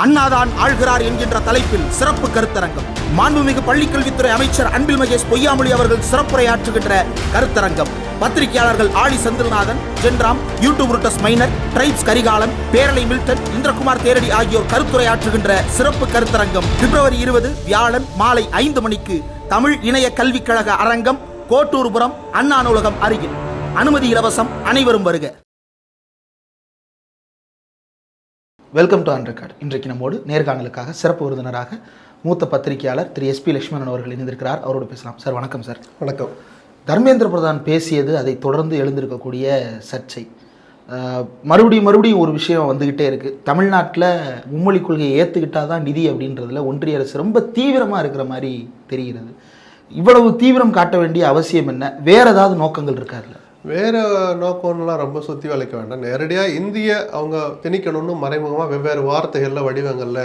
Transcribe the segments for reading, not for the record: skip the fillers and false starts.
அண்ணாதான் ஆள்கிறார் என்கின்ற தலைப்பில் சிறப்பு கருத்தரங்கம். மாண்புமிகு பள்ளிக்கல்வித்துறை அமைச்சர் அன்பில் மகேஷ் பொய்யாமொழி அவர்கள் சிறப்புரையாற்றுகின்ற கருத்தரங்கம். பத்திரிகையாளர்கள் ஆடி செந்தில்நாதன், ஜென்ராம், யூடியூப் ரூட்டஸ் மைனர், ட்ரைப்ஸ் கரிகாலன், பேரலை மில்டன், இந்திரகுமார் தேரடி ஆகியோர் கருத்துரையாற்றுகின்ற சிறப்பு கருத்தரங்கம் பிப்ரவரி 20 வியாழன் மாலை 5 மணிக்கு தமிழ் இணைய கல்விக் கழக அரங்கம், கோட்டூர்புரம், அண்ணா நூலகம் அருகில். அனுமதி இலவசம். அனைவரும் வருக. Welcome to on record. இன்றைக்கு நம்மோடு நேர்காணலுக்காக சிறப்பு விருந்தினராக மூத்த பத்திரிகையாளர் திரு SP லட்சுமணன் அவர்கள் இணைந்திருக்கிறார். அவரோடு பேசலாம். சார் வணக்கம். சார் வணக்கம். தர்மேந்திர பிரதான் பேசியது, அதை தொடர்ந்து எழுந்திருக்கக்கூடிய சர்ச்சை, மறுபடியும் ஒரு விஷயம் வந்துக்கிட்டே இருக்குது. தமிழ்நாட்டில் மும்மொழி கொள்கையை ஏற்றுக்கிட்டால் தான் நிதி அப்படின்றதுல ஒன்றிய அரசு ரொம்ப தீவிரமாக இருக்கிற மாதிரி தெரிகிறது. இவ்வளவு தீவிரம் காட்ட வேண்டிய அவசியம் என்ன? வேறு ஏதாவது நோக்கங்கள் இருக்காதுல்ல? வேறு நோக்கம்லாம் ரொம்ப சுற்றி வளைக்க வேண்டாம். நேரடியாக இந்திய அவங்க திணிக்கணும்னு மறைமுகமாக வெவ்வேறு வார்த்தைகளில் வடிவங்களில்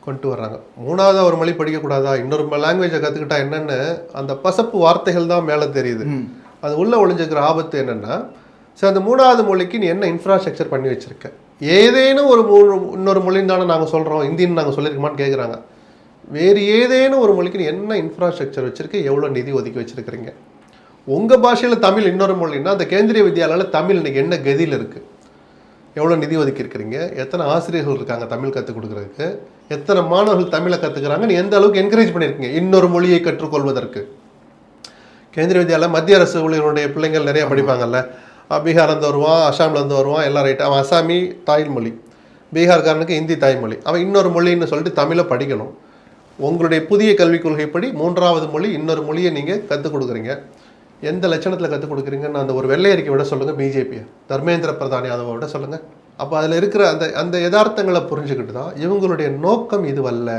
கொண்டு வர்றாங்க. மூணாவது ஒரு மொழி படிக்கக்கூடாதா, இன்னொரு லாங்குவேஜை கற்றுக்கிட்டா என்னென்னு அந்த பசப்பு வார்த்தைகள் தான் மேலே தெரியுது. அது உள்ளே ஒளிஞ்சிருக்கிற ஆபத்து என்னென்னா, சரி அந்த மூணாவது மொழிக்கு நீ என்ன இன்ஃப்ராஸ்ட்ரக்சர் பண்ணி வச்சுருக்க? ஏதேனும் ஒரு இன்னொரு மொழின்னு தானே நாங்கள் சொல்கிறோம், இந்தின்னு நாங்கள் சொல்லியிருக்கோமான்னு கேட்குறாங்க. வேறு ஏதேனும் ஒரு மொழிக்கு நீ என்ன இன்ஃப்ராஸ்ட்ரக்சர் வச்சுருக்க, எவ்வளோ நிதி ஒதுக்கி வச்சுருக்கிறீங்க? உங்கள் பாஷையில் தமிழ் இன்னொரு மொழின்னா அந்த கேந்திரிய வித்யாலயில் தமிழ் இன்றைக்கி என்ன கதியில் இருக்குது? எவ்வளோ நிதி ஒதுக்கியிருக்கிறீங்க? எத்தனை ஆசிரியர்கள் இருக்காங்க தமிழ் கற்றுக் கொடுக்குறதுக்கு? எத்தனை மாணவர்கள் தமிழை கற்றுக்குறாங்க? நீ எந்த அளவுக்கு என்கரேஜ் பண்ணியிருக்கீங்க இன்னொரு மொழியை கற்றுக்கொள்வதற்கு? கேந்திரிய வித்யாலயம் மத்திய அரசு ஊழியர்களுடைய பிள்ளைங்கள் நிறையா படிப்பாங்கல்ல. பீகார்லேருந்து வருவான், அசாம்லேருந்து வருவான், எல்லாம் ரைட்டு. அவன் அசாமி தாய்மொழி, பீகார்காரனுக்கு ஹிந்தி தாய்மொழி, அவன் இன்னொரு மொழின்னு சொல்லிட்டு தமிழை படிக்கணும். உங்களுடைய புதிய கல்விக் கொள்கைப்படி மூன்றாவது மொழி இன்னொரு மொழியை நீங்கள் கற்றுக் கொடுக்குறீங்க. எந்த லட்சணத்தில் கற்றுக் கொடுக்குறீங்கன்னு அந்த ஒரு வெள்ளை அறிக்கை விட சொல்லுங்கள். பிஜேபியை, தர்மேந்திர பிரதான் யாதவை விட சொல்லுங்கள். அப்போ அதில் இருக்கிற அந்த யதார்த்தங்களை புரிஞ்சுக்கிட்டு தான் இவங்களுடைய நோக்கம் இதுவல்ல.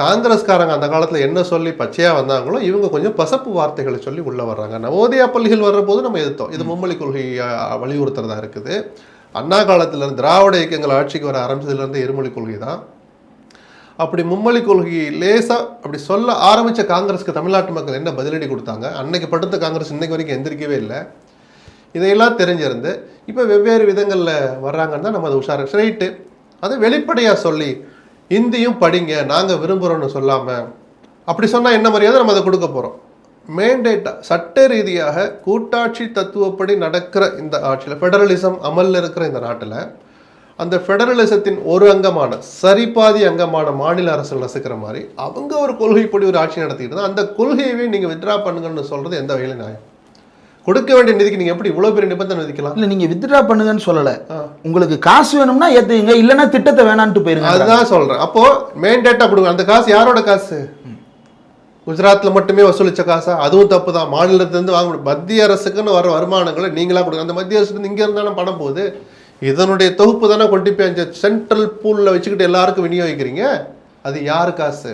காங்கிரஸ்காரங்க அந்த காலத்தில் என்ன சொல்லி பச்சையாக வந்தாங்களோ இவங்க கொஞ்சம் பசப்பு வார்த்தைகளை சொல்லி உள்ளே வர்றாங்க. நவோதயா பள்ளிகள் வர்ற போது நம்ம எதிர்த்தோம். இது மும்மொழி கொள்கையை வலியுறுத்துறதா இருக்குது. அண்ணா காலத்திலேருந்து திராவிட இயக்கங்கள் ஆட்சிக்கு வர ஆரம்பிச்சதுலேருந்து இருமொழி கொள்கை தான். அப்படி மும்மொழி கொள்கை லேசாக அப்படி சொல்ல ஆரம்பித்த காங்கிரஸுக்கு தமிழ்நாட்டு மக்கள் என்ன பதிலடி கொடுத்தாங்க? அன்னைக்கு படுத்த காங்கிரஸ் இன்னைக்கு வரைக்கும் எந்திரிக்கவே இல்லை. இதையெல்லாம் தெரிஞ்சிருந்து இப்போ வெவ்வேறு விதங்களில் வர்றாங்கன்னா நம்ம அதை உஷார ரைட்டு. அதை வெளிப்படையாக சொல்லி இந்தியும் படிங்க நாங்கள் விரும்புகிறோன்னு சொல்லாமல் அப்படி சொன்னால் என்ன மரியாதை நம்ம அதை கொடுக்க போகிறோம்? மேண்டேட்டாக சட்ட ரீதியாக கூட்டாட்சி தத்துவப்படி நடக்கிற இந்த ஆட்சியில், ஃபெடரலிசம் அமலில் இருக்கிற இந்த நாட்டில், அந்த ஃபெடரலிசத்தின் ஒரு அங்கமான சரிபாதி அங்கமான மாநில அரசு நசுக்கிற மாதிரி அவங்க ஒரு கொள்கைப்படி ஒரு ஆட்சி நடத்திக்கிட்டு தான் அந்த கொள்கையவே நீங்கள் வித்ட்ரா பண்ணுங்கன்னு சொல்கிறது எந்த வகையில் நியாயம்? கொடுக்க வேண்டிய நிதிக்கு நீங்கள் எப்படி இவ்வளோ பெரிய நிபந்தனை விதிக்கலாம்? இல்லை, நீங்கள் வித்ட்ரா பண்ணுங்கன்னு சொல்லலை. உங்களுக்கு காசு வேணும்னா ஏற்றுங்க, இல்லைன்னா திட்டத்தை வேணான்ட்டு போயிருங்க. அதுதான் சொல்கிறேன். அப்போது மேண்டேட்டாக கொடுங்க. அந்த காசு யாரோட காசு? குஜராத்தில் மட்டுமே வசூலித்த காசா? அதுவும் தப்பு தான். மாநிலத்திலேருந்து வாங்க மத்திய அரசுக்குன்னு வர வருமானங்களை நீங்களாக கொடுங்க. அந்த மத்திய அரசுக்கு இங்கே இருந்தாலும் பணம் போகுது. இதனுடைய தொகுப்பு தானே கொண்டு போய் அந்த சென்ட்ரல் பூலில் வச்சுக்கிட்டு எல்லாருக்கும் விநியோகிக்கிறீங்க. அது யார் காசு?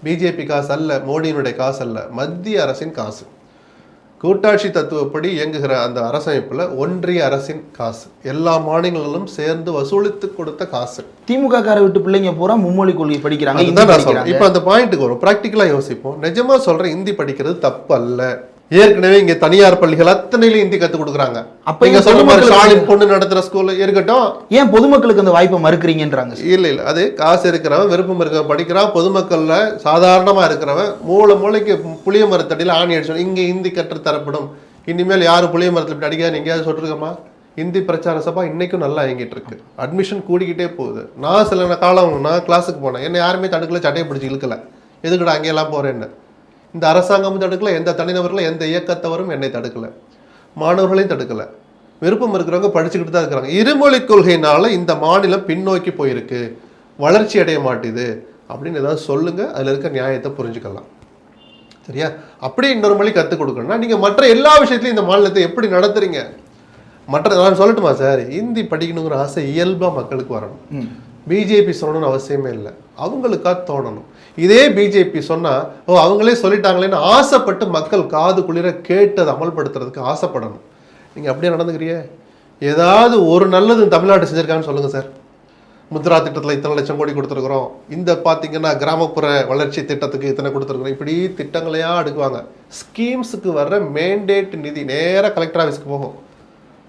பிஜேபி காசு அல்ல, மோடியினுடைய காசு அல்ல, மத்திய அரசின் காசு. கூட்டாட்சி தத்துவப்படி இயங்குகிற அந்த அரசமைப்பில் ஒன்றிய அரசின் காசு, எல்லா மாநிலங்களும் சேர்ந்து வசூலித்து கொடுத்த காசு. திமுக கார விட்டு பிள்ளைங்க பூரா மும்மொழி கொள்கை படிக்கிறாங்க. இப்போ அந்த பாயிண்ட்டுக்கு வரும். ப்ராக்டிக்கலாக யோசிப்போம். நிஜமாக சொல்கிறேன், ஹிந்தி படிக்கிறது தப்பு அல்ல. ஏற்கனவே இங்கே தனியார் பள்ளிகள் அத்தனையிலும் ஹிந்தி கற்றுக் கொடுக்குறாங்க. அப்போ இங்கே சொல்ல மாதிரி ஸ்டாலின் பொண்ணு நடத்துகிற ஸ்கூல் இருக்கட்டும், ஏன் பொதுமக்களுக்கு அந்த வாய்ப்பை மறுக்கிறீங்கன்றாங்க? இல்லை, அது காசு இருக்கிறவன், விருப்பம் இருக்கிறவன் படிக்கிறான். பொதுமக்களில் சாதாரணமாக இருக்கிறவன் மூளைக்கு புளிய மரத்தடியில் ஆணி அடிச்சோம், இங்கே ஹிந்தி கற்றுத்தரப்படும், இனிமேல் யாரும் புளிய மரத்தில் இப்படி அடிக்காது எங்கேயாவது சொல்லிருக்கோமா? ஹிந்தி பிரச்சார சபா இன்றைக்கும் நல்லா இயங்கிட்டு இருக்கு. அட்மிஷன் கூடிக்கிட்டே போகுது. நான் சில காலம் நான் கிளாஸுக்கு போனேன், என்னை யாருமே தடுக்கல, சட்டையை பிடிச்சி இழுக்கலை. எதுக்குடா அங்கேயெல்லாம் போகிறேன்னு. இந்த அரசாங்கமும் தடுக்கலை, எந்த தனிநபர்களும் எந்த இயக்கத்தவரும் என்னை தடுக்கலை, மாணவர்களையும் தடுக்கலை. விருப்பம் இருக்கிறவங்க படிச்சுக்கிட்டு தான் இருக்கிறாங்க. இருமொழி கொள்கையினால இந்த மாநிலம் பின்னோக்கி போயிருக்கு, வளர்ச்சி அடைய மாட்டேது அப்படின்னு ஏதாவது சொல்லுங்கள். அதில் இருக்க நியாயத்தை புரிஞ்சுக்கலாம். சரியா? அப்படி இன்னொரு மொழி கற்றுக் கொடுக்கணும்னா நீங்கள் மற்ற எல்லா விஷயத்துலையும் இந்த மாநிலத்தை எப்படி நடத்துறீங்க? நான் சொல்லட்டுமா சார், ஹிந்தி படிக்கணுங்கிற ஆசை இயல்பாக மக்களுக்கு வரணும். பிஜேபி சொல்லணும்னு அவசியமே இல்லை, அவங்களுக்காக தோணணும். இதே பிஜேபி சொன்னால் அவங்களே சொல்லிட்டாங்களேன்னு ஆசைப்பட்டு மக்கள் காது குளிர கேட்டு அதை அமல்படுத்துறதுக்கு ஆசைப்படணும். நீங்கள் அப்படியே நடந்துக்கிறீங்க? ஏதாவது ஒரு நல்லது தமிழ்நாடு செஞ்சுருக்காங்கன்னு சொல்லுங்கள் சார். முத்ரா திட்டத்தில் இத்தனை லட்சம் கோடி கொடுத்துருக்குறோம், இந்த பார்த்தீங்கன்னா கிராமப்புற வளர்ச்சி திட்டத்துக்கு இத்தனை கொடுத்துருக்குறோம், இப்படி திட்டங்களையாக அடுக்குவாங்க. ஸ்கீம்ஸுக்கு வர்ற மேண்டேட் நிதி நேராக கலெக்டர் ஆஃபீஸ்க்கு போகும்.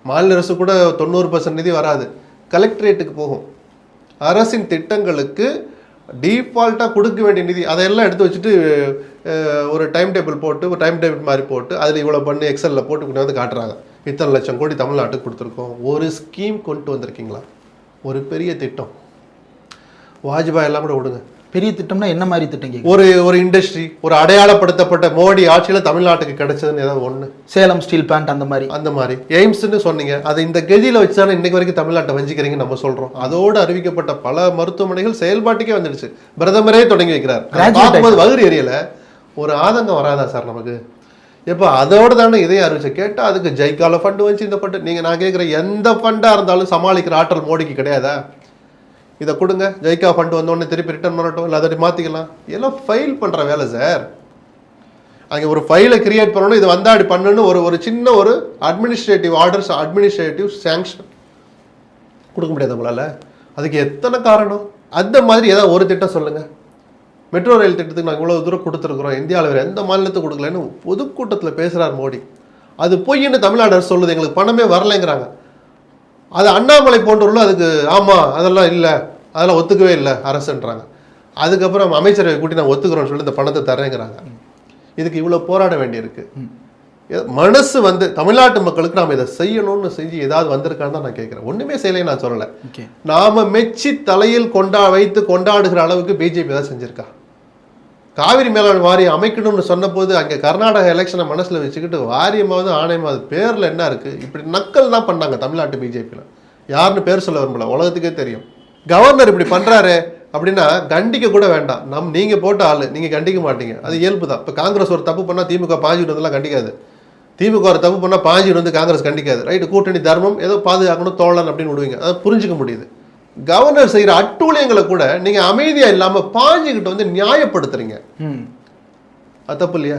மாநில அரசு கூட 90% நிதி வராது, கலெக்டரேட்டுக்கு போகும். அரசின் திட்டங்களுக்கு டீஃபால்ட்டாக கொடுக்க வேண்டிய நிதி அதையெல்லாம் எடுத்து வச்சுட்டு ஒரு டைம் டேபிள் போட்டு ஒரு டைம் டேபிள் மாதிரி போட்டு அதில் இவ்வளோ பண்ணி எக்ஸலில் போட்டு கொண்டு வந்து காட்டுறாங்க. இத்தனை லட்சம் கோடி தமிழ்நாட்டுக்கு கொடுத்துருக்கோம். ஒரு ஸ்கீம் கொண்டு வந்திருக்கீங்களா? ஒரு பெரிய திட்டம் வாஜ்பாய் எல்லாம் கூட விடுங்க, பெரிய திட்டம்னா என்ன மாதிரி திட்டம்? ஒரு இண்டஸ்ட்ரி, ஒரு அடையாளப்படுத்தப்பட்ட மோடி ஆட்சியில் தமிழ்நாட்டுக்கு கிடைச்சதுன்னு ஏதாவது ஒன்று, சேலம் ஸ்டீல் பிளான்ட் அந்த மாதிரி எய்ம்ஸ்ன்னு சொன்னீங்க. அதை இந்த கதியில் வச்சு தானே இன்னைக்கு வரைக்கும் தமிழ்நாட்டை வஞ்சிக்கிறீங்கன்னு நம்ம சொல்றோம். அதோடு அறிவிக்கப்பட்ட பல மருத்துவமனைகள் செயல்பாட்டுக்கே வந்துடுச்சு. பிரதமரே தொடங்கி வைக்கிறார். பார்க்கும்போது வகுறு எரியல ஒரு ஆதங்கம் வராதா சார் நமக்கு? எப்போ அதோடு தானே இதையும் அறிவிச்சு கேட்டால் அதுக்கு ஜெய்கால ஃபண்டு வச்சு இந்த ஃபண்டு நான் கேட்குறேன், எந்த ஃபண்டாக இருந்தாலும் சமாளிக்கிற ஆற்றல் மோடிக்கு கிடையாதா? இதை கொடுங்க, ஜெய்கா ஃபண்ட் வந்தோடனே திருப்பி ரிட்டர்ன் பண்ணட்டும், இல்லை அதை மாற்றிக்கலாம். எல்லாம் ஃபைல் பண்ணுற வேலை சார். அங்கே ஒரு ஃபைலை கிரியேட் பண்ணணும், இது வந்தாடி பண்ணணும்னு ஒரு சின்ன ஒரு அட்மினிஸ்ட்ரேட்டிவ் ஆர்டர்ஸ், அட்மினிஸ்ட்ரேட்டிவ் சேங்ஷன் கொடுக்க முடியாது உங்களால். அதுக்கு எத்தனை காரணம்? அந்த மாதிரி ஏதாவது ஒரு திட்டம் சொல்லுங்கள். மெட்ரோ ரயில் திட்டத்துக்கு நாங்கள் இவ்வளோ தூரம் கொடுத்துருக்குறோம், இந்தியாவில் வேறு எந்த மாநிலத்துக்கு கொடுக்கலன்னு பொதுக்கூட்டத்தில் பேசுகிறார் மோடி. அது பொய்ன்னு தமிழ்நாடு அரசு சொல்லுது, எங்களுக்கு பணமே வரலைங்கிறாங்க. அது அண்ணாமலை போன்றவர்களும் அதுக்கு ஆமாம் அதெல்லாம் இல்லை, அதெல்லாம் ஒத்துக்கவே இல்லை அரசுன்றாங்க. அதுக்கப்புறம் அமைச்சரை கூட்டி நான் ஒத்துக்கிறோன்னு சொல்லி இந்த பணத்தை தரேங்கிறாங்க. இதுக்கு இவ்வளோ போராட வேண்டியிருக்கு. மனசு தமிழ்நாட்டு மக்களுக்கு நாம் இதை செய்யணும்னு செஞ்சு ஏதாவது வந்திருக்கான்னு தான் நான் கேட்குறேன். ஒன்றுமே செய்யலைன்னு நான் சொல்லலை. நாம மெச்சி தலையில் வைத்து கொண்டாடுகிற அளவுக்கு பிஜேபி தான் செஞ்சிருக்கா. காவிரி மேலாண் வாரியம் அமைக்கணும்னு சொன்ன போது அங்கே கர்நாடக எலெக்ஷனை மனசில் வச்சுக்கிட்டு வாரியமாவது ஆணையமாவது பேரில் என்ன இருக்குது, இப்படி நக்கல் தான் பண்ணாங்க தமிழ்நாட்டு பிஜேபியில். யாருன்னு பேர் சொல்ல விரும்பல, உலகத்துக்கே தெரியும். கவர்னர் இப்படி பண்ணுறாரு அப்படின்னா கண்டிக்க கூட வேண்டாம். நீங்கள் போட்ட ஆள் நீங்கள் கண்டிக்க மாட்டீங்க, அது இயல்பு தான். இப்போ காங்கிரஸ் ஒரு தப்பு பண்ணால் திமுக பாஞ்சிட்டு வந்தெல்லாம் கண்டிக்காது, திமுக ஒரு தப்பு பண்ணால் பாஞ்சிட்டு வந்து காங்கிரஸ் கண்டிக்காது. ரைட்டு, கூட்டணி தர்மம் ஏதோ பாதுகாக்கணும் தோழன் அப்படின்னு விடுவீங்க, அதை புரிஞ்சுக்க முடியுது. கவர்னர் செய்கிற அட்டூழியங்களை கூட நீங்கள் அமைதியாக இல்லாமல் பாஞ்சுக்கிட்டு வந்து நியாயப்படுத்துறீங்க. அது தப்பு இல்லையா?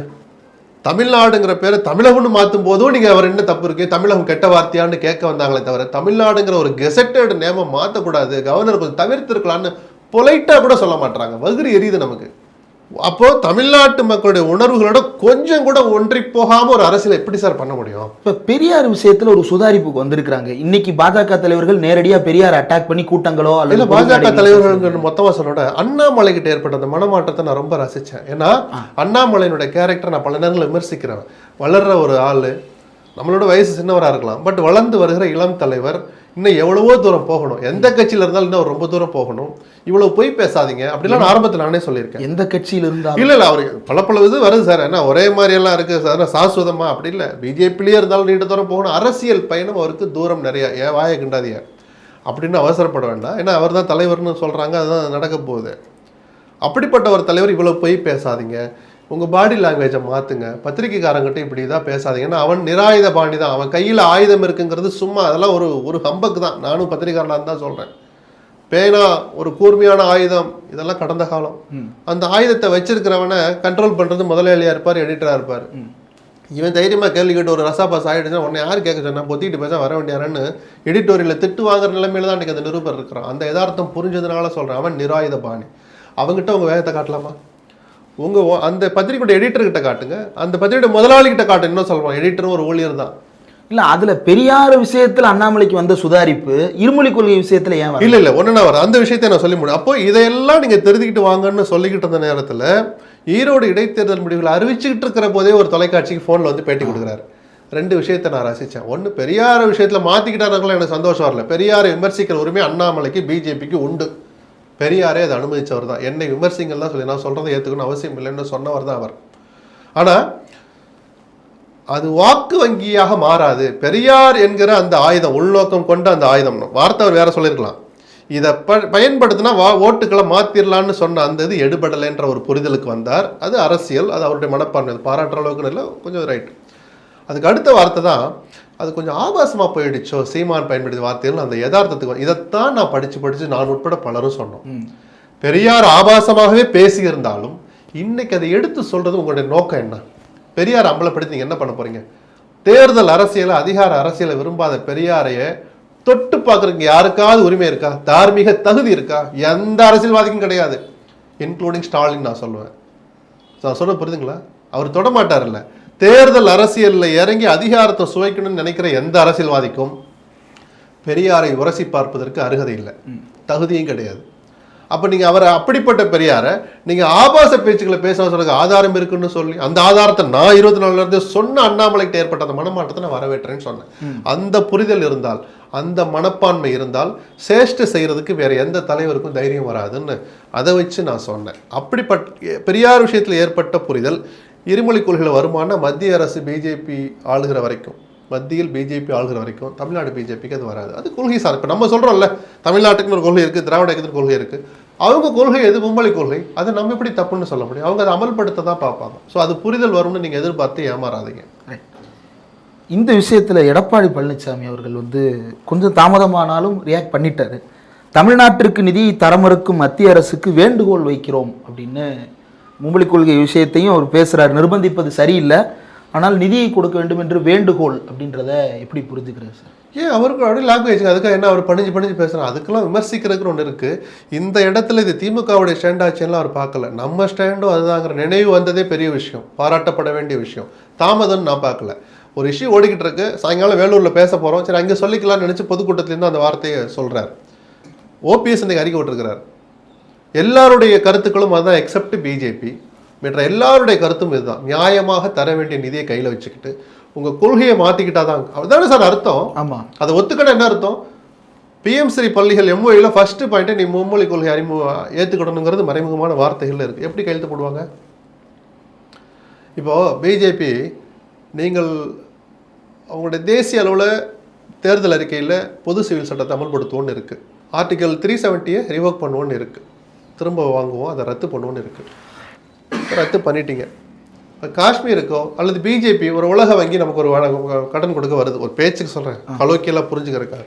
தமிழ்நாடுங்கிற பேரை தமிழகம்னு மாற்றும் போதும் நீங்கள் அவர் என்ன தப்பு இருக்கு, தமிழகம் கெட்ட வார்த்தையான்னு கேட்க வந்தாங்களே தவிர தமிழ்நாடுங்கிற ஒரு கெசட்டட் நேமை மாற்றக்கூடாது, கவர்னர் கொஞ்சம் தவிர்த்திருக்கலான்னு பொலைட்டாக கூட சொல்ல மாட்டாங்க. வகுறு எரியுது நமக்கு. அப்போ தமிழ்நாட்டு மக்களுடைய உணர்வுகளோட கொஞ்சம் கூட ஒன்றி போகாம ஒரு அரசியல் எப்படி சார் பண்ண முடியும்? இப்ப பெரியார் விஷயத்துல ஒரு சுதாரிப்புக்கு வந்திருக்காங்க. இன்னைக்கு பாஜக தலைவர்கள் நேரடியா பெரியார் அட்டாக் பண்ணி கூட்டங்களோ அல்லது பாஜக தலைவர்கள் மொத்தமா சொன்னோட அண்ணாமலை கிட்ட ஏற்பட்ட அந்த மனமாற்றத்தை நான் ரொம்ப ரசிச்சேன். ஏன்னா அண்ணாமலையினுடைய கேரக்டர் நான் பல நேரங்களில் விமர்சிக்கிறேன். வளர்ற ஒரு ஆளு, நம்மளோட வயசு சின்னவராக இருக்கலாம், பட் வளர்ந்து வருகிற இளம் தலைவர், இன்னும் எவ்வளவோ தூரம் போகணும், எந்த கட்சியில இருந்தாலும் இன்னும் ரொம்ப தூரம் போகணும், இவ்வளவு போய் பேசாதீங்க அப்படிலாம் ஆரம்பத்தில் நானே சொல்லியிருக்கேன். எந்த கட்சியில இருந்தா இல்ல அவரு பல இது வருது சார், ஏன்னா ஒரே மாதிரி எல்லாம் இருக்கு சார், சாஸ்வதமா அப்படி இல்லை, பிஜேபிலேயே இருந்தாலும் நீண்ட தூரம் போகணும், அரசியல் பயணம் அவருக்கு தூரம் நிறைய, ஏன் வாயை கிண்டாதிய அப்படின்னு அவசரப்பட வேண்டாம். ஏன்னா அவர் தான் தலைவர்னு சொல்றாங்க, அதுதான் நடக்க போகுது. அப்படிப்பட்ட ஒரு தலைவர் இவ்வளவு போய் பேசாதீங்க, உங்கள் பாடி லாங்குவேஜை மாற்றுங்க, பத்திரிகைக்காரங்கிட்ட இப்படி தான் பேசாதீங்கன்னா அவன் நிராயுத பாணி தான், அவன் கையில் ஆயுதம் இருக்குங்கிறது சும்மா அதெல்லாம் ஒரு ஹம்பக்கு தான். நானும் பத்திரிகைக்காரனாக தான் சொல்கிறேன். பேனா ஒரு கூர்மையான ஆயுதம், இதெல்லாம் கடந்த காலம். அந்த ஆயுதத்தை வச்சிருக்கிறவனை கண்ட்ரோல் பண்ணுறது முதலாளியாக இருப்பார், எடிட்டராக இருப்பார். இவன் தைரியமாக கேள்வி கேட்டு ஒரு ரசாபாஸ் ஆகிடுச்சுன்னா உடனே யார் கேட்க சொன்னா பொத்திட்டு பேச வர வேண்டியாரன்னு எடிட்டோரியலில் திட்டு வாங்குற நிலைமையில தான் இன்றைக்கி அந்த நிருபர் இருக்கிறான். அந்த யதார்த்தம் புரிஞ்சதுனால சொல்கிறேன், அவன் நிராயுத பாணி. அவங்ககிட்ட உங்கள் வேகத்தை காட்டலாமா? உங்கள் அந்த பத்திரிகையோட எடிட்டர்கிட்ட காட்டுங்க, அந்த பத்திரிகையோட முதலாளிகிட்ட காட்டு. இன்னும் சொல்லுவான், எடிட்டரும் ஒரு ஊழியர் தான். இல்லை, அதில் பெரியார் விஷயத்தில் அண்ணாமலைக்கு வந்த சுதாரிப்பு இருமொழி கொள்கை விஷயத்தில் ஏன் இல்லை ஒன்றுனா வர அந்த விஷயத்தை நான் சொல்லி முடியும். அப்போ இதையெல்லாம் நீங்கள் தெரிஞ்சுக்கிட்டு வாங்கன்னு சொல்லிக்கிட்டு இருந்த நேரத்தில் ஈரோடு இடைத்தேர்தல் முடிவுகளை அறிவிச்சுக்கிட்டு இருக்கிற போதே ஒரு தொலைக்காட்சிக்கு ஃபோனில் வந்து பேட்டி கொடுக்குறாரு. ரெண்டு விஷயத்தை நான் ரசித்தேன். ஒன்று, பெரியார் விஷயத்தில் மாற்றிக்கிட்டாருங்களா எனக்கு சந்தோஷம் வரல. பெரியாரை விமர்சிக்கிற உரிமை அண்ணாமலைக்கு பிஜேபிக்கு உண்டு. பெரியாரே அதை அனுமதிச்சவர் தான். என்னை விமர்சிங்கள் தான் சொல்லி நான் சொல்கிறத ஏற்றுக்கணும் அவசியம் இல்லைன்னு சொன்னவர் தான் அவர். ஆனால் அது வாக்கு வங்கியாக மாறாது. பெரியார் என்கிற அந்த ஆயுதம், உள்நோக்கம் கொண்ட அந்த ஆயுதம், வார்த்தை அவர் வேற சொல்லியிருக்கலாம், இதை பயன்படுத்தினா ஓட்டுக்களை மாற்றிடலான்னு சொன்ன அந்த இது எடுபடலைன்ற ஒரு புரிதலுக்கு வந்தார். அது அரசியல், அது அவருடைய மனப்பான்மை, அது பாராட்டுற அளவுக்கு இல்லை, கொஞ்சம் ரைட். அதுக்கு அடுத்த வார்த்தை தான் அது கொஞ்சம் ஆபாசமாக போயிடுச்சோ சீமான் பயன்படுத்திய வார்த்தைகள் அந்த யதார்த்தத்துக்கு. இதைத்தான் நான் படித்து நான் உட்பட பலரும் சொன்னோம். பெரியார் ஆபாசமாகவே பேசியிருந்தாலும் இன்னைக்கு அதை எடுத்து சொல்றது உங்களுடைய நோக்கம் என்ன? பெரியார் அம்பலப்படுத்தி நீங்க என்ன பண்ண போறீங்க? தேர்தல் அரசியலை, அதிகார அரசியலை விரும்பாத பெரியாரைய தொட்டு பார்க்கறதுக்கு யாருக்காவது உரிமை இருக்கா? தார்மீக தகுதி இருக்கா? எந்த அரசியல்வாதிக்கும் கிடையாது, இன்க்ளூடிங் ஸ்டாலின். நான் சொல்லுவேன், நான் சொல்ல புரியுதுங்களா? அவர் தொட மாட்டார்ல. தேர்தல் அரசியலில் இறங்கி அதிகாரத்தை சுவைக்கணும்னு நினைக்கிற எந்த அரசியல்வாதிக்கும் பெரியாரை உரசி பார்ப்பதற்கு அருகதை இல்லை, தகுதியும் கிடையாது. அப்போ நீங்கள் அவரை அப்படிப்பட்ட பெரியாரை நீங்கள் ஆபாச பேச்சுக்களை பேச சொல்லுங்க, ஆதாரம் இருக்குன்னு சொல்லி அந்த ஆதாரத்தை நான் 24 சொன்ன அண்ணாமலைக்கிட்ட ஏற்பட்ட அந்த மனமாற்றத்தை நான் வரவேற்றேன்னு சொன்னேன். அந்த புரிதல் இருந்தால், அந்த மனப்பான்மை இருந்தால் சேஷ்ட செய்கிறதுக்கு வேற எந்த தலைவருக்கும் தைரியம் வராதுன்னு அதை வச்சு நான் சொன்னேன். அப்படிப்பட்ட பெரியார் விஷயத்தில் ஏற்பட்ட புரிதல் இருமொழி கொள்கையில் வருமான மத்திய அரசு பிஜேபி ஆளுகிற வரைக்கும், மத்தியில் பிஜேபி ஆளுகிற வரைக்கும் தமிழ்நாடு பிஜேபிக்கு அது வராது. அது கொள்கை சார். இப்போ நம்ம சொல்கிறோம்ல, தமிழ்நாட்டுக்குன்னு ஒரு கொள்கை இருக்குது, திராவிட இயக்கத்துக்கு கொள்கை இருக்குது. அவங்க கொள்கை எது மும்மொழி கொள்கை, அதை நம்ம எப்படி தப்புன்னு சொல்ல முடியும்? அவங்க அதை அமல்படுத்த தான் பார்ப்பாங்க. ஸோ அது புரிதல் வரும்னு நீங்கள் எதிர்பார்த்து ஏமாறாதீங்க. இந்த விஷயத்தில் எடப்பாடி பழனிசாமி அவர்கள் கொஞ்சம் தாமதமானாலும் ரியாக்ட் பண்ணிட்டாரு. தமிழ்நாட்டிற்கு நிதி தரமறுக்கும் மத்திய அரசுக்கு வேண்டுகோள் வைக்கிறோம் அப்படின்னு மும்மொழி கொள்கை விஷயத்தையும் அவர் பேசுகிறார். நிர்பந்திப்பது சரியில்லை, ஆனால் நிதியை கொடுக்க வேண்டும் என்று வேண்டுகோள் அப்படின்றத எப்படி புரிஞ்சுக்கிறார் சார்? ஏன் அவருக்கு அப்படியே லாங்குவேஜ் அதுக்காக என்ன அவர் பணிஞ்சு பேசுகிறார்? அதுக்கெல்லாம் விமர்சிக்கிறதுக்கு ஒன்று இருக்குது. இந்த இடத்துல இது திமுகவுடைய ஸ்டாண்ட் ஆச்சுன்னா அவர் பார்க்கல. நம்ம ஸ்டாண்டும் அதுதாங்கிற நினைவு வந்ததே பெரிய விஷயம், பாராட்டப்பட வேண்டிய விஷயம். தாமதம்னு நான் பார்க்கல. ஒரு இஷ்யூ ஓடிக்கிட்டு இருக்கு, சாயங்காலம் வேலூரில் பேச போகிறோம், சரி அங்கே சொல்லிக்கலாம்னு நினச்சி பொதுக்கூட்டத்திலேருந்து அந்த வார்த்தையை சொல்கிறார். ஓபிஎஸ் இன்னைக்கு அறிக்கை விட்டுருக்கிறார். எல்லாருடைய கருத்துக்களும் அதுதான் எக்ஸப்ட் பிஜேபி. மற்ற எல்லாருடைய கருத்தும் இதுதான், நியாயமாக தர வேண்டிய நிதியை கையில் வச்சுக்கிட்டு உங்கள் கொள்கையை மாற்றிக்கிட்டாதான். அதுதானே சார் அர்த்தம்? ஆமாம். அதை ஒத்துக்கணும். என்ன அர்த்தம்? பிஎம்ஸ்ரீ பள்ளிகள் எம்ஓயில் ஃபர்ஸ்ட் பாயிண்ட்டை நீ மும்மொழி கொள்கை ஏற்றுக்கணுங்கிறது மறைமுகமான வார்த்தைகளில் இருக்குது. எப்படி கையெழுத்து போடுவாங்க? இப்போது பிஜேபி நீங்கள் அவங்களுடைய தேசிய அளவில் தேர்தல் அறிக்கையில் பொது சிவில் சட்டத்தை அமல்படுத்துவோன்னு இருக்குது. ஆர்டிகல் 370 ரிவோக் பண்ணுவோன்னு இருக்குது. திரும்ப வாங்குவோம், அதை ரத்து பண்ணுவோன்னு இருக்குது. ரத்து பண்ணிட்டீங்க. காஷ்மீருக்கோ அல்லது பிஜேபி ஒரு உலக வங்கி நமக்கு ஒரு கடன் கொடுக்க வருது, ஒரு பேச்சுக்கு சொல்கிறேன், கலோக்கியெல்லாம் புரிஞ்சுக்கிறக்காரு.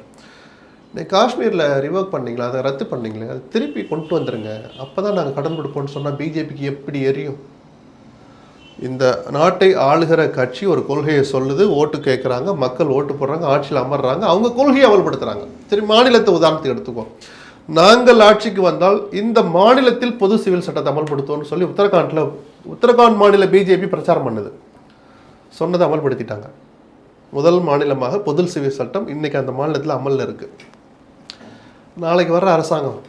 நீங்கள் காஷ்மீரில் ரிவோக் பண்ணீங்களா, அதை ரத்து பண்ணீங்களே, அதை திருப்பி கொண்டு வந்துடுங்க, அப்போ தான் நாங்கள் கடன் கொடுப்போம்னு சொன்னால் பிஜேபிக்கு எப்படி எரியும்? இந்த நாட்டை ஆளுகிற கட்சி ஒரு கொள்கையை சொல்லுது, ஓட்டு கேட்குறாங்க, மக்கள் ஓட்டு போடுறாங்க, ஆட்சியில் அமர்றாங்க, அவங்க கொள்கையை அமல்படுத்துகிறாங்க. சரி, மாநிலத்தை உதாரணத்துக்கு எடுத்துக்குவோம். நாங்கள் ஆட்சிக்கு வந்தால் இந்த மாநிலத்தில் பொது சிவில் சட்டத்தை அமல்படுத்துவோம்னு சொல்லி உத்தரகாண்ட் மாநில பிஜேபி பிரச்சாரம் பண்ணுது. சொன்னதை அமல்படுத்திட்டாங்க. முதல் மாநிலமாக பொது சிவில் சட்டம் இன்னைக்கு அந்த மாநிலத்தில் அமலில் இருக்குது. நாளைக்கு வர்ற அரசாங்கம்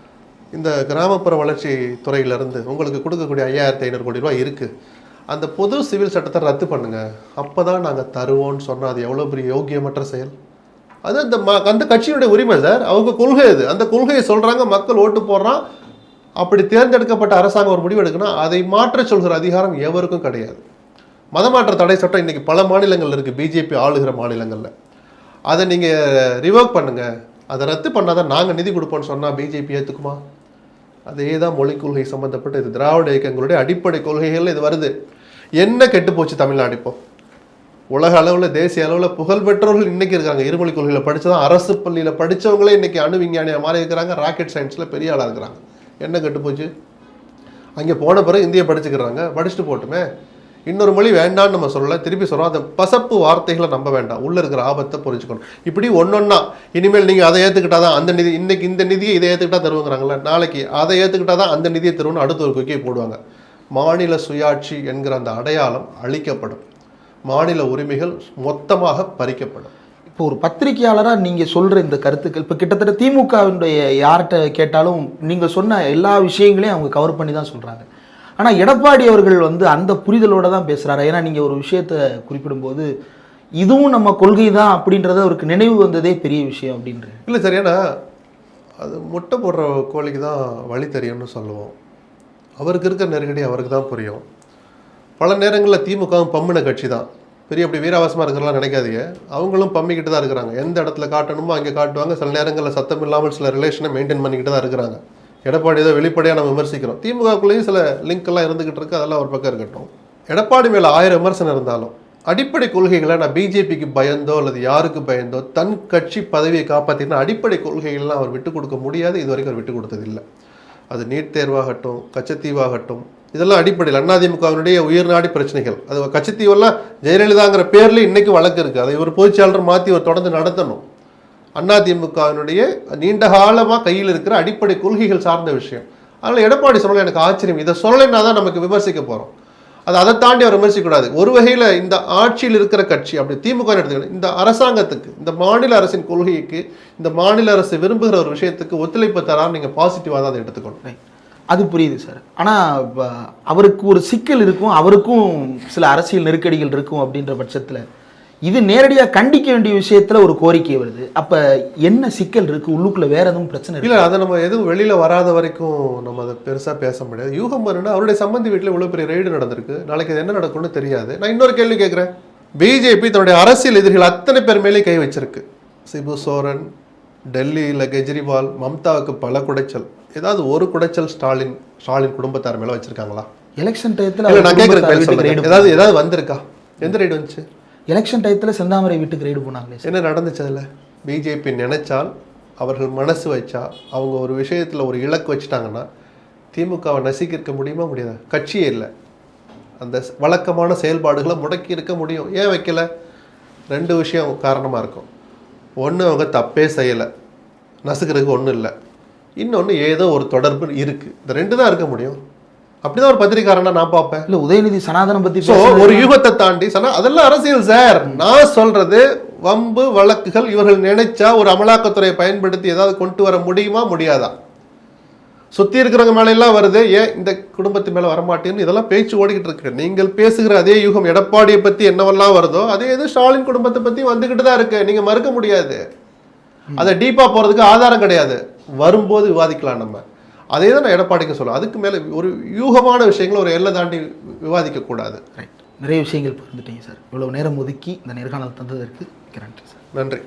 இந்த கிராமப்புற வளர்ச்சி துறையிலிருந்து உங்களுக்கு கொடுக்கக்கூடிய 5500 கோடி ரூபாய் இருக்குது, அந்த பொது சிவில் சட்டத்தை ரத்து பண்ணுங்க, அப்போ தான் நாங்கள் தருவோம்னு சொன்னால் அது எவ்வளோ பெரிய யோக்கியமற்ற செயல்? அது அந்த கட்சியினுடைய உரிமை சார், அவங்க கொள்கை அது. அந்த கொள்கையை சொல்கிறாங்க, மக்கள் ஓட்டு போடுறான். அப்படி தேர்ந்தெடுக்கப்பட்ட அரசாங்கம் ஒரு முடிவு எடுக்கணும், அதை மாற்ற சொல்கிற அதிகாரம் எவருக்கும் கிடையாது. மதமாற்ற தடை சட்டம் இன்றைக்கி பல மாநிலங்கள் இருக்குது, பிஜேபி ஆளுகிற மாநிலங்களில். அதை நீங்கள் ரிவோக் பண்ணுங்கள், அதை ரத்து பண்ணாதான் நாங்கள் நிதி கொடுப்போம்னு சொன்னால் பிஜேபி ஏற்றுக்குமா? அதே தான் மொழிக் கொள்கை சம்மந்தப்பட்ட இது திராவிட இயக்கங்களுடைய அடிப்படை கொள்கைகள் இது வருது. என்ன கெட்டு போச்சு தமிழ்நாடு? இப்போ உலக அளவில் தேசிய அளவில் புகழ்பெற்றவர்கள் இன்றைக்கி இருக்காங்க. இருமொழி கொள்கையில் படித்ததான், அரசு பள்ளியில் படித்தவங்களே இன்றைக்கி அணு விஞ்ஞானியாக மாறி இருக்கிறாங்க, ராக்கெட் சயின்ஸில் பெரிய ஆளாக இருக்கிறாங்க. என்ன கெட்டு போச்சு? அங்கே போன பிறகு இந்தியை படிச்சுக்கிறாங்க, படிச்சுட்டு போட்டுமே. இன்னொரு மொழி வேண்டான்னு நம்ம சொல்லலை, திருப்பி சொல்கிறோம். அந்த பசப்பு வார்த்தைகளை நம்ப வேண்டாம், உள்ளே இருக்கிற ஆபத்தை புரிஞ்சுக்கணும். இப்படி ஒன்றொன்னா இனிமேல் நீங்கள் அதை ஏற்றுக்கிட்டாதான் அந்த நிதி, இன்றைக்கி இந்த நிதியை இதை ஏற்றுக்கிட்டா தருவாங்கிறாங்களே, நாளைக்கு அதை ஏற்றுக்கிட்டாதான் அந்த நிதியை தருவோன்னு அடுத்த ஒரு கொக்கியை போடுவாங்க. மாநில சுயாட்சி என்கிற அந்த அடையாளம் அழிக்கப்படும், மாநில உரிமைகள் மொத்தமாக பறிக்கப்படும். இப்போ ஒரு பத்திரிகையாளராக நீங்கள் சொல்கிற இந்த கருத்துக்கள் இப்போ கிட்டத்தட்ட திமுகவினுடைய யார்கிட்ட கேட்டாலும் நீங்கள் சொன்ன எல்லா விஷயங்களையும் அவங்க கவர் பண்ணி தான் சொல்கிறாங்க. ஆனால் எடப்பாடி அவர்கள் அந்த புரிதலோடு தான் பேசுகிறாரு. ஏன்னா நீங்கள் ஒரு விஷயத்தை குறிப்பிடும்போது இதுவும் நம்ம கொள்கை தான் அப்படின்றத அவருக்கு நினைவு வந்ததே பெரிய விஷயம் அப்படின்ற. இல்லை சார், ஏன்னா அது முட்டை போடுற கோழிக்கு தான் வழி தெரியும்னு சொல்லுவோம். அவருக்கு இருக்கிற நெருக்கடி அவருக்கு தான் புரியும். பல நேரங்களில் திமுகவும் பம்மின கட்சி தான், பெரிய அப்படி வீராவாசமாக இருக்கிறலாம் நினைக்காதீங்க. அவங்களும் பம்மிக்கிட்டு தான் இருக்கிறாங்க. எந்த இடத்துல காட்டணுமோ அங்கே காட்டுவாங்க. சில நேரங்களில் சத்தம் இல்லாமல் சில ரிலேஷனை மெயின்டைன் பண்ணிக்கிட்டு தான் இருக்கிறாங்க. எடப்பாடி ஏதோ வெளிப்படையாக நம்ம விமர்சிக்கிறோம், திமுகக்குள்ளேயும் சில லிங்க் எல்லாம் இருந்துகிட்டு இருக்கு, அதெல்லாம் ஒரு பக்கம் இருக்கட்டும். எடப்பாடி மேலே 1000 விமர்சனம் இருந்தாலும் அடிப்படை கொள்கைகளை நான் பிஜேபிக்கு பயந்தோ அல்லது யாருக்கு பயந்தோ தன் கட்சி பதவியை காப்பாற்றினா அடிப்படை கொள்கைகள்லாம் அவர் விட்டு கொடுக்க முடியாது. இது வரைக்கும் அவர் விட்டு கொடுத்ததில்லை. அது நீட் தேர்வாகட்டும், கச்சத்தீவாகட்டும், இதெல்லாம் அடிப்படையில் அதிமுகவினுடைய உயர்நாடி பிரச்சனைகள். அது கச்சத்தீவெல்லாம் ஜெயலலிதாங்கிற பேரில் இன்றைக்கி வழக்கு இருக்குது. அதை ஒரு பொதுச்செயலாளர் மாற்றி ஒரு தொடர்ந்து நடத்தணும். அதிமுகவினுடைய நீண்ட காலமாக கையில் இருக்கிற அடிப்படை கொள்கைகள் சார்ந்த விஷயம். அதனால் எடப்பாடி சொல்லலை எனக்கு ஆச்சரியம். இதை சொல்லலைன்னா தான் நமக்கு விமர்சிக்க போகிறோம். அதை தாண்டி அவர் விமர்சிக்கக்கூடாது. ஒரு வகையில் இந்த ஆட்சியில் இருக்கிற கட்சி அப்படி திமுக எடுத்துக்கணும், இந்த அரசாங்கத்துக்கு, இந்த மாநில அரசின் கொள்கைக்கு, இந்த மாநில அரசு விரும்புகிற ஒரு விஷயத்துக்கு ஒத்துழைப்பு தரான்னு நீங்கள் பாசிட்டிவாக தான் அதை எடுத்துக்கணும். அது புரியுது சார். ஆனால் அவருக்கு ஒரு சிக்கல் இருக்கும், அவருக்கும் சில அரசியல் நெருக்கடிகள் இருக்கும். அப்படின்ற பட்சத்தில் இது நேரடியாக கண்டிக்க வேண்டிய விஷயத்துல ஒரு கோரிக்கை வருது. அப்போ என்ன சிக்கல் இருக்கு, உள்ளுக்குள்ள வேற எதுவும் பிரச்சனை இல்லை? அதை நம்ம எதுவும் வெளியில் வராத வரைக்கும் நம்ம அதை பெருசாக பேச முடியாது. யூகம் வருன்னா அவருடைய சம்பந்தி வீட்டில் இவ்வளோ பெரிய ரெய்டு நடந்திருக்கு, நாளைக்கு அது என்ன நடக்கும்னு தெரியாது. நான் இன்னொரு கேள்வி கேட்குறேன். பிஜேபி தன்னுடைய அரசியல் எதிரிகள் அத்தனை பேர் மேலே கை வச்சிருக்கு. சிபு சோரன், டெல்லியில் கெஜ்ரிவால், மம்தாவுக்கு பல குடைச்சல். ஏதாவது ஒரு குடைச்சல் ஸ்டாலின் குடும்பத்தார் மேலே வச்சிருக்காங்களா? எலெக்ஷன் டயத்தில் நான் கேட்குறேன், ஏதாவது வந்திருக்கா? எந்த ரெய்டு வந்துச்சு? எலெக்ஷன் டயத்தில் செந்தாமரை வீட்டுக்கு ரெய்டு போனாங்களே. என்ன நடந்துச்சு அதில்? பிஜேபி நினைச்சால், அவர்கள் மனசு வச்சா, அவங்க ஒரு விஷயத்தில் ஒரு இலக்கு வச்சுட்டாங்கன்னா திமுகவை நசுக்கியிருக்க முடியுமா? முடியாது. கட்சியே இல்லை, அந்த வழக்கமான செயல்பாடுகளை முடக்கி இருக்க முடியும். ஏன் வைக்கல? 2 விஷயம் காரணமாக இருக்கும். ஒன்று, அவங்க தப்பே செய்யலை, நசுக்கிறதுக்கு ஒன்றும் இல்லை. இன்னொன்று, ஏதோ ஒரு தொடர்பு இருக்குது. இந்த 2 தான் இருக்க முடியும். அப்படிதான் ஒரு பத்திரிகாரனா நான் பார்ப்பேன். இல்லை, உதயநிதி சனாதனம் பற்றி ஒரு யூகத்தை தாண்டி அதெல்லாம் அரசியல் சார். நான் சொல்றது வம்பு வழக்குகள் இவர்கள் நினைச்சா ஒரு அமலாக்கத்துறையை பயன்படுத்தி ஏதாவது கொண்டு வர முடியுமா? முடியாதா? சுத்தி இருக்கிறவங்க மேல எல்லாம் வருது, ஏன் இந்த குடும்பத்து மேல வரமாட்டேன்னு இதெல்லாம் பேச்சு ஓடிக்கிட்டு இருக்கு. நீங்கள் பேசுகிற அதே யூகம் எடப்பாடியை பத்தி என்னவெல்லாம் வருதோ அதே இது ஸ்டாலின் குடும்பத்தை பத்தி வந்துகிட்டு தான் இருக்கு. நீங்க மறுக்க முடியாது. அதை டீப்பா போறதுக்கு ஆதாரம் கிடையாது, வரும்போது விவாதிக்கலாம். நம்ம அதே தான் நான் எடப்பாடிக்கு சொல்லுவேன். அதுக்கு மேலே ஒரு யூகமான விஷயங்களை ஒரு எல்லை தாண்டி விவாதிக்க கூடாது. ரைட், நிறைய விஷயங்கள் பகிர்ந்துட்டீங்க சார். இவ்வளவு நேரம் ஒதுக்கி இந்த நேர்காணல் தந்ததற்கு நன்றி சார். நன்றி.